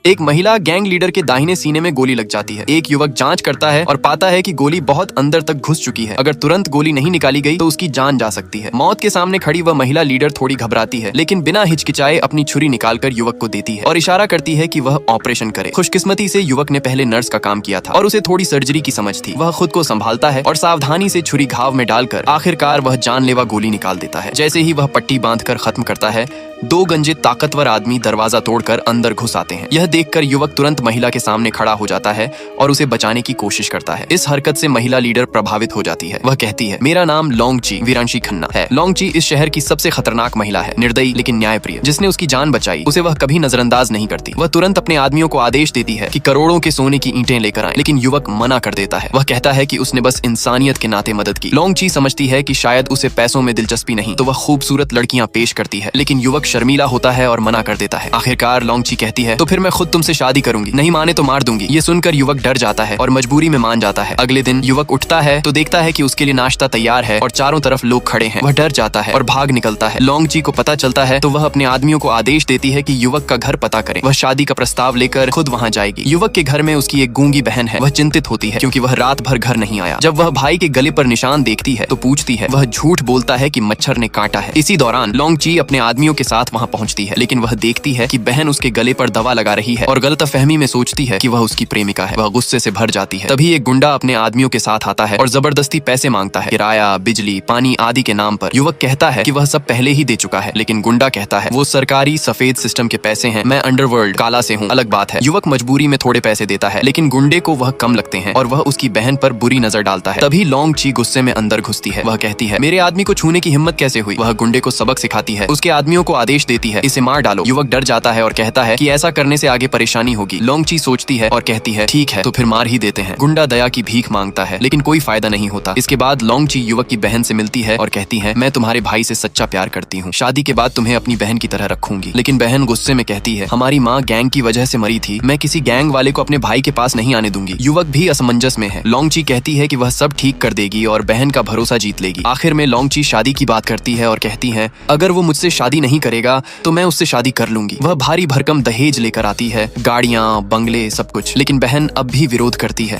एक महिला gang leader के दाहिने सीने में गोली लग जाती है। एक युवक जांच करता है और पाता है कि गोली बहुत अंदर तक घुस चुकी है। अगर तुरंत गोली नहीं निकाली गई तो उसकी जान जा सकती है। मौत के सामने खड़ी वह महिला लीडर थोड़ी घबराती है, लेकिन बिना हिचकिचाए अपनी छुरी निकालकर युवक को देती है और इशारा करती है कि वह ऑपरेशन करे। खुशकिस्मती से युवक ने पहले नर्स का काम किया था और उसे थोड़ी सर्जरी की समझ थी। वह खुद को संभालता है और सावधानी से छुरी घाव में डालकर आखिरकार वह जानलेवा गोली निकाल देता है। जैसे ही वह पट्टी बांधकर खत्म करता है, दो गंजे ताकतवर आदमी दरवाजा तोड़कर अंदर घुस आते हैं। यह देखकर युवक तुरंत महिला के सामने खड़ा हो जाता है और उसे बचाने की कोशिश करता है। इस हरकत से महिला लीडर प्रभावित हो जाती है। वह कहती है, मेरा नाम लोंगची वीरांशी खन्ना है। लोंगची इस शहर की सबसे खतरनाक महिला है, निर्दयी लेकिन न्यायप्रिय। जिसने उसकी जान बचाई उसे वह कभी नजरअंदाज नहीं करती। वह तुरंत अपने आदमियों को आदेश देती है कि करोड़ों के सोने की ईंटें लेकर आएं, लेकिन युवक मना कर देता है। वह कहता है कि उसने बस इंसानियत के नाते मदद की। लोंगची समझती है कि शायद उसे पैसों में दिलचस्पी नहीं, तो वह खूबसूरत लड़कियां पेश करती है, लेकिन युवक शर्मीला होता है और मना कर देता है। आखिरकार लोंगची कहती है, तो फिर मैं खुद तुमसे शादी करूंगी, नहीं माने तो मार दूंगी। ये सुनकर युवक डर जाता है और मजबूरी में मान जाता है। अगले दिन युवक उठता है तो देखता है कि उसके लिए नाश्ता तैयार है और चारों तरफ लोग खड़े हैं। वह डर जाता है और भाग निकलता है। लोंगची को पता चलता है तो वह अपने आदमियों को आदेश देती है कि युवक का घर पता करें। वह शादी का प्रस्ताव लेकर खुद वहां जाएगी। युवक के घर में उसकी एक गूंगी बहन है। वह चिंतित होती है क्योंकि वह रात भर घर नहीं आया। जब वह भाई के गले पर निशान देखती है तो पूछती है। वह झूठ बोलता है कि मच्छर ने काटा है। इसी दौरान लोंगची अपने आदमियों के साथ वहां पहुंचती है, लेकिन वह देखती है कि बहन उसके गले पर दवा लगा रही है और गलतफहमी में सोचती है कि वह उसकी प्रेमिका है। वह गुस्से से भर जाती है। तभी एक गुंडा अपने आदमियों के साथ आता है और जबरदस्ती पैसे मांगता है, किराया, बिजली, पानी आदि के नाम पर। युवक कहता है कि वह सब पहले ही दे चुका है, लेकिन गुंडा कहता है वो सरकारी सफेद सिस्टम के पैसे हैं, मैं अंडरवर्ल्ड काला से हूँ, अलग बात है। युवक मजबूरी में थोड़े पैसे देता है, लेकिन गुंडे को वह कम लगते हैं और वह उसकी बहन पर बुरी नजर डालता है। तभी लोंगची गुस्से में अंदर घुसती है। वह कहती है, मेरे आदमी को छूने की हिम्मत कैसे हुई। वह गुंडे को सबक सिखाती है, उसके आदमियों को आदेश देती है, इसे मार डालो। युवक डर जाता है और कहता है कि ऐसा करने से आगे परेशानी होगी। लोंगची सोचती है और कहती है, ठीक है तो फिर मार ही देते हैं। गुंडा दया की भीख मांगता है, लेकिन कोई फायदा नहीं होता। इसके बाद लोंगची युवक की बहन से मिलती है और कहती है, मैं तुम्हारे भाई से सच्चा प्यार करती हूँ, शादी के बाद तुम्हें अपनी बहन की तरह रखूंगी। लेकिन बहन गुस्से में कहती है, हमारी माँ गैंग की वजह से मरी थी, मैं किसी गैंग वाले को अपने भाई के पास नहीं आने दूंगी। युवक भी असमंजस में है। लोंगची कहती है कि वह सब ठीक कर देगी और बहन का भरोसा जीत लेगी। आखिर में लोंगची शादी की बात करती है और कहती है, अगर वो मुझसे शादी नहीं करेगा तो मैं उससे शादी कर लूंगी। वह भारी भरकम दहेज लेकर आती है, गाड़ियां, बंगले, सब कुछ, लेकिन बहन अब भी विरोध करती है।